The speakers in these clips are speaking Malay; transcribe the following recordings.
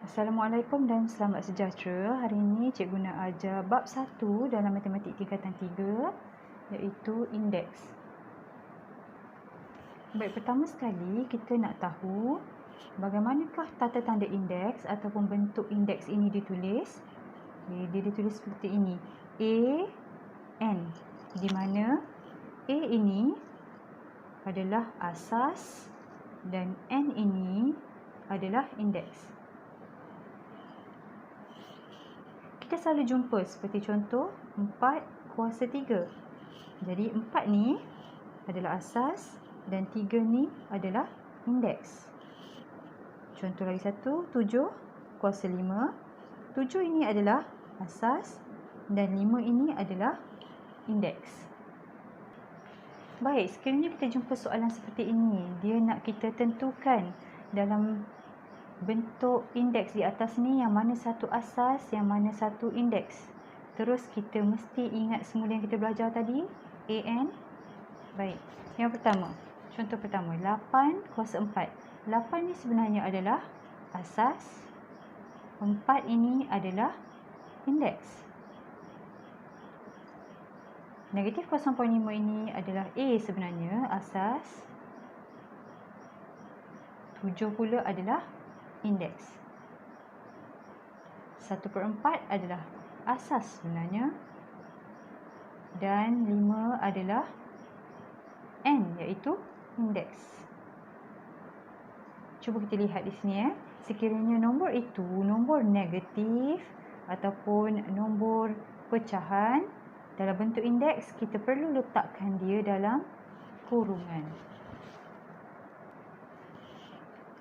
Assalamualaikum dan selamat sejahtera. Hari ini cikgu nak ajar bab 1 dalam matematik tingkatan 3 iaitu indeks. Baik, pertama sekali kita nak tahu bagaimanakah tata tanda indeks ataupun bentuk indeks ini ditulis. Dia ditulis seperti ini. A, N, di mana A ini adalah asas dan N ini adalah indeks. Kita selalu jumpa seperti contoh 4 kuasa 3. Jadi 4 ni adalah asas dan 3 ni adalah indeks. Contoh lagi satu, 7 kuasa 5. 7 ini adalah asas dan 5 ini adalah indeks. Baik, sekiranya kita jumpa soalan seperti ini, dia nak kita tentukan dalam bentuk indeks di atas ni yang mana satu asas, yang mana satu indeks. Terus kita mesti ingat semula yang kita belajar tadi, AN. Baik, yang pertama, contoh pertama, 8 kuasa 4. 8 ni sebenarnya adalah asas, 4 ini adalah indeks. Negatif 0.5 ini adalah A sebenarnya, asas. 7 pula adalah indeks. 1/4 adalah asas sebenarnya. Dan 5 adalah N, iaitu indeks. Cuba kita lihat di sini. Sekiranya nombor itu nombor negatif ataupun nombor pecahan dalam bentuk indeks, kita perlu letakkan dia dalam kurungan.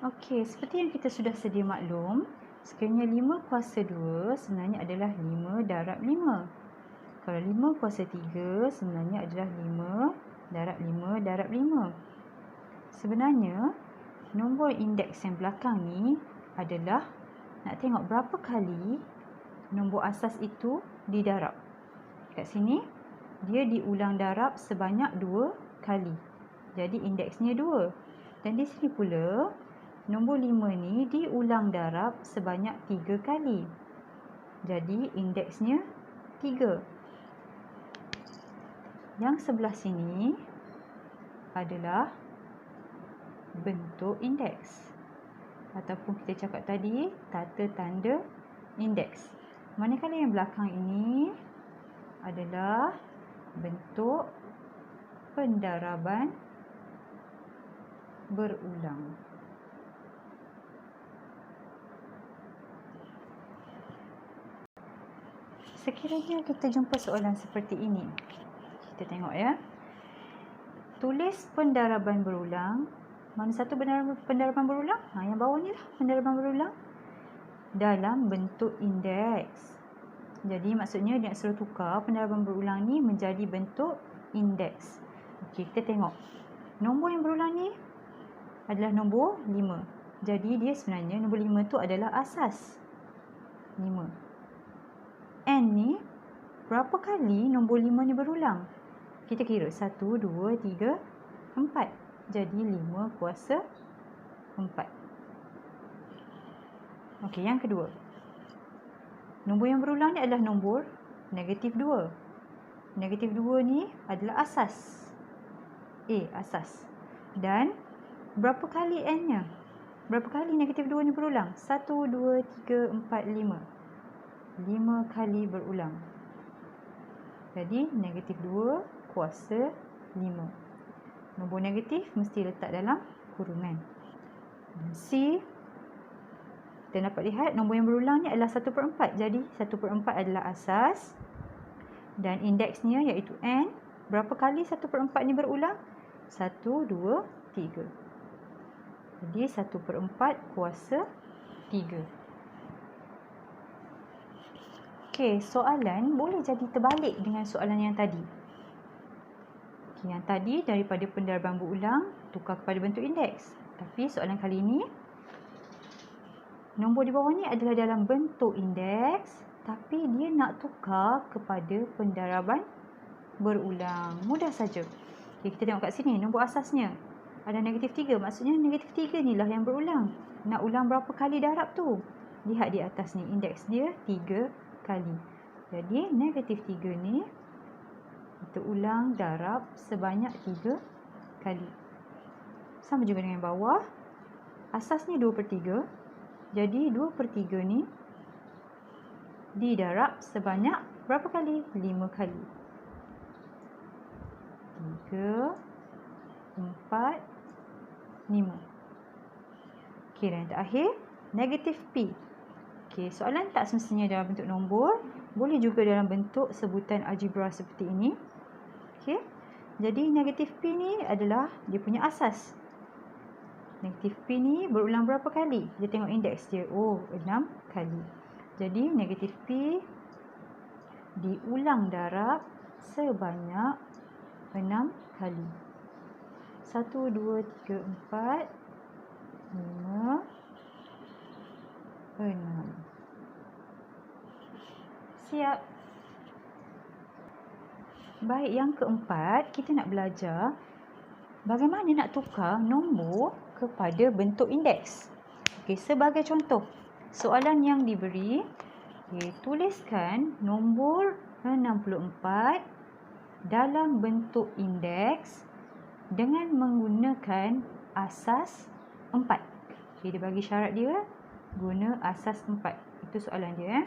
Okey, seperti yang kita sudah sedia maklum, sekiranya 5 kuasa 2 sebenarnya adalah 5 darab 5. Kalau 5 kuasa 3 sebenarnya adalah 5 darab 5 darab 5. Sebenarnya, nombor indeks yang belakang ni adalah nak tengok berapa kali nombor asas itu didarab. Kat sini, dia diulang darab sebanyak 2 kali. Jadi, indeksnya 2. Dan di sini pula, nombor 5 ni diulang darab sebanyak 3 kali. Jadi indeksnya 3. Yang sebelah sini adalah bentuk indeks. Ataupun kita cakap tadi, tata tanda indeks. Manakala yang belakang ini adalah bentuk pendaraban berulang. Sekiranya kita jumpa soalan seperti ini, kita tengok ya. Tulis pendaraban berulang. Mana satu pendaraban berulang? Yang bawah ni lah pendaraban berulang dalam bentuk indeks. Jadi maksudnya dia nak suruh tukar pendaraban berulang ni menjadi bentuk indeks. Okey, kita tengok. Nombor yang berulang ni adalah nombor 5. Jadi dia sebenarnya nombor 5 tu adalah asas. 5. N ni, berapa kali nombor 5 ni berulang? Kita kira 1, 2, 3, 4. Jadi 5 kuasa 4. Okey, yang kedua. Nombor yang berulang ni adalah nombor negatif 2. Negatif 2 ni adalah asas. Asas. Dan berapa kali N-nya? Berapa kali negatif 2 ni berulang? 1, 2, 3, 4, 5. 5 kali berulang. Jadi negatif 2 kuasa 5. Nombor negatif mesti letak dalam kurungan. C, kita dapat lihat nombor yang berulang ni adalah 1/4. Jadi 1/4 adalah asas dan indeksnya iaitu N. Berapa kali 1/4 ni berulang? 1, 2, 3. Jadi 1/4 kuasa 3. Okey, soalan boleh jadi terbalik dengan soalan yang tadi. Okey, yang tadi daripada pendaraban berulang tukar kepada bentuk indeks. Tapi soalan kali ini, nombor di bawah ni adalah dalam bentuk indeks, tapi dia nak tukar kepada pendaraban berulang. Mudah saja. Okey, kita tengok kat sini, nombor asasnya ada negatif 3. Maksudnya negatif 3 ni lah yang berulang. Nak ulang berapa kali darab tu? lihat di atas ni, indeks dia 3 kali. Jadi negatif 3 ni kita ulang darab sebanyak 3 kali. Sama juga dengan bawah. Asasnya 2/3. Jadi 2/3 ni didarab sebanyak berapa kali? 5 kali. 3, 4, 5. Okey, dan yang terakhir, negatif P. Okey, soalan tak semestinya dalam bentuk nombor. Boleh juga dalam bentuk sebutan algebra seperti ini. Okey, jadi negatif P ni adalah dia punya asas. Negatif P ni berulang berapa kali? Dia tengok indeks dia. Oh, 6 kali. Jadi negatif P diulang darab sebanyak 6 kali. 1, 2, 3, 4, 5, 6. Siap. Baik, yang keempat, kita nak belajar bagaimana nak tukar nombor kepada bentuk indeks. Okey, sebagai contoh, soalan yang diberi, tuliskan nombor 64 dalam bentuk indeks dengan menggunakan asas 4. Okey, dia bagi syarat dia guna asas 4. Itu soalan dia.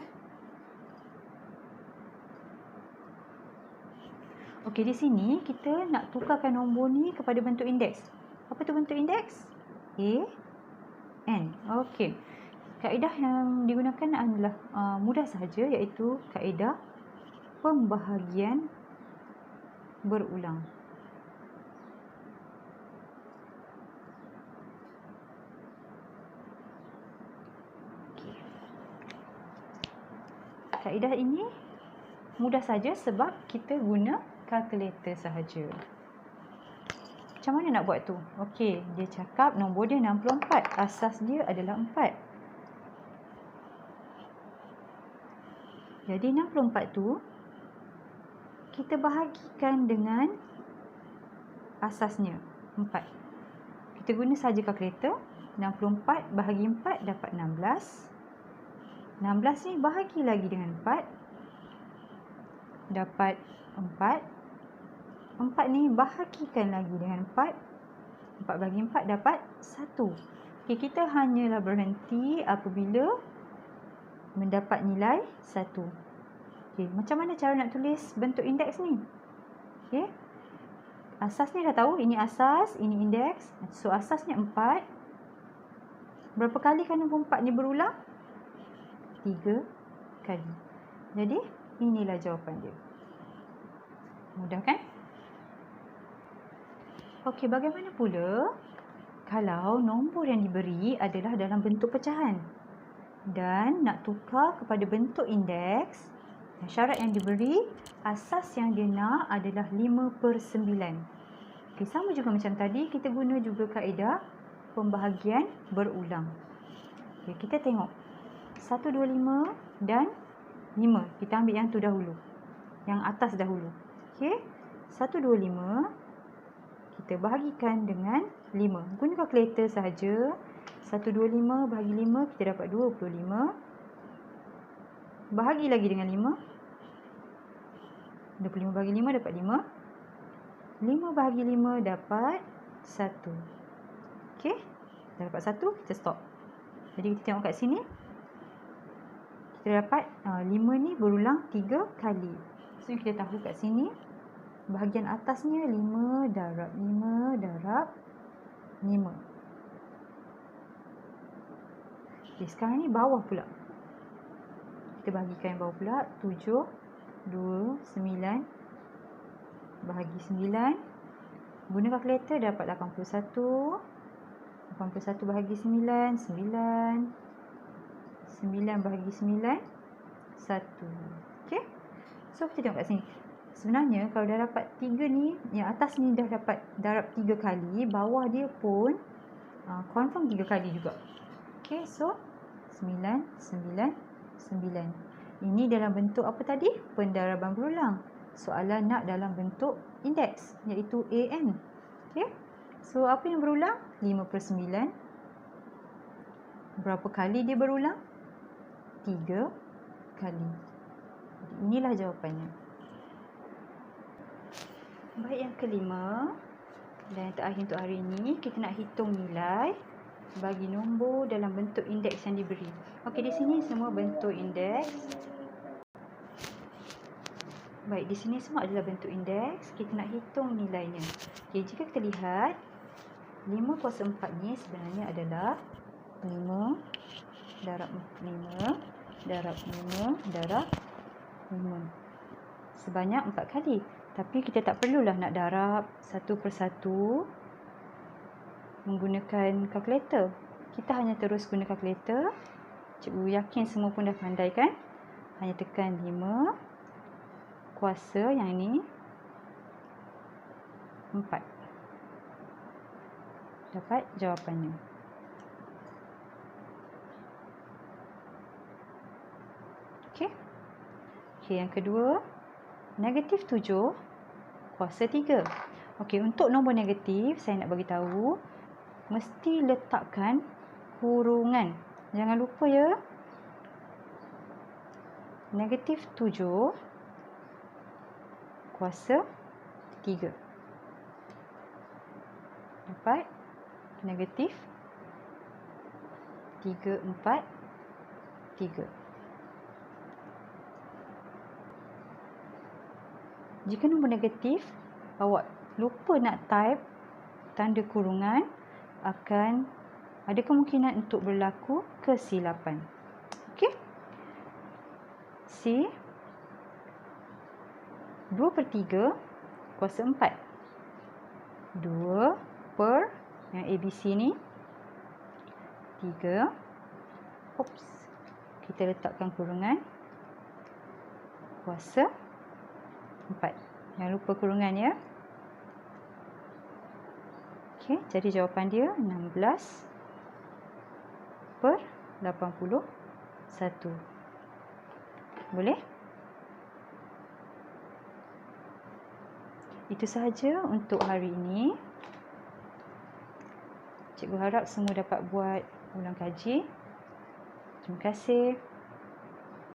Okey, di sini kita nak tukarkan nombor ni kepada bentuk indeks. Apa tu bentuk indeks? A, N. Okey. Kaedah yang digunakan adalah mudah sahaja, iaitu kaedah pembahagian berulang. Okey. Kaedah ini mudah saja sebab kita guna kalkulator sahaja. Macam mana nak buat tu? Okey, dia cakap nombor dia 64. Asas dia adalah 4. Jadi 64 tu kita bahagikan dengan asasnya 4. Kita guna saja kalkulator. 64 bahagi 4 dapat 16. 16 ni bahagi lagi dengan 4 dapat 4. 4 ni bahagikan lagi dengan 4. 4 bagi 4 dapat 1. Okay, kita hanyalah berhenti apabila mendapat nilai 1. Okay, macam mana cara nak tulis bentuk indeks ni? Okay. Asas ni dah tahu, ini asas, ini indeks. So, asasnya 4. Berapa kali kan nombor 4 ni berulang? 3 kali. Jadi, inilah jawapan dia. Mudah kan? Okey, bagaimana pula kalau nombor yang diberi adalah dalam bentuk pecahan dan nak tukar kepada bentuk indeks? Syarat yang diberi, asas yang dia nak adalah 5/9. Okey, sama juga macam tadi, kita guna juga kaedah pembahagian berulang. Okey, kita tengok 125 dan 5. Kita ambil yang tu dahulu, yang atas dahulu. Okey, 125 kita bahagikan dengan 5. Guna kalkulator sahaja. 125 bahagi 5 kita dapat 25. Bahagi lagi dengan 5. 25 bahagi 5 dapat 5. 5 bahagi 5 dapat 1. Okey, dah dapat 1, kita stop. Jadi kita tengok kat sini. Kita dapat 5 ni berulang 3 kali. So kita tahu kat sini bahagian atasnya 5 darab 5 darab 5. Okay, sekarang ni bawah pula. Kita bahagikan yang bawah pula. 7, 2, 9. Bahagi 9. Guna kalkulator dapat 81. 81 bahagi 9, 9. 9 bahagi 9, 1. Okay. So, kita tengok kat sini. Sebenarnya kalau dah dapat 3 ni, yang atas ni dah dapat darab 3 kali, bawah dia pun confirm 3 kali juga. Okay, so 9, 9, 9. Ini dalam bentuk apa tadi? Pendaraban berulang. Soalan nak dalam bentuk indeks, iaitu AN. Okay, so apa yang berulang? 5/9. Berapa kali dia berulang? 3 kali. Inilah jawapannya. Baik, yang kelima dan yang terakhir untuk hari ini, kita nak hitung nilai bagi nombor dalam bentuk indeks yang diberi. Okey, di sini semua bentuk indeks. Baik, di sini semua adalah bentuk indeks. Kita nak hitung nilainya. Okey, jika kita lihat 5 kuasa 4 ni sebenarnya adalah 5 darab 5 darab 5 darab 5. Sebanyak 4 kali. Tapi kita tak perlulah nak darab satu persatu menggunakan kalkulator. Kita hanya terus guna kalkulator. Cikgu yakin semua pun dah pandai kan? Hanya tekan 5 kuasa yang ini 4. Dapat jawapannya. Okey. Okey, yang kedua, negatif 7 kuasa 3. Okey, untuk nombor negatif, saya nak bagi tahu, mesti letakkan kurungan. Jangan lupa ya. Negatif 7 kuasa 3. Dapat negatif 3, 4, 3. Jika nombor negatif, awak lupa nak type tanda kurungan, akan ada kemungkinan untuk berlaku kesilapan. Okey? C 2/3 kuasa 4. 2 per yang ABC ni 3. Oops. Kita letakkan kurungan kuasa 4. Jangan lupa kurungan ya. Okey, jadi jawapan dia 16 per 81. Boleh? Itu sahaja untuk hari ini. Cikgu harap semua dapat buat ulang kaji. Terima kasih.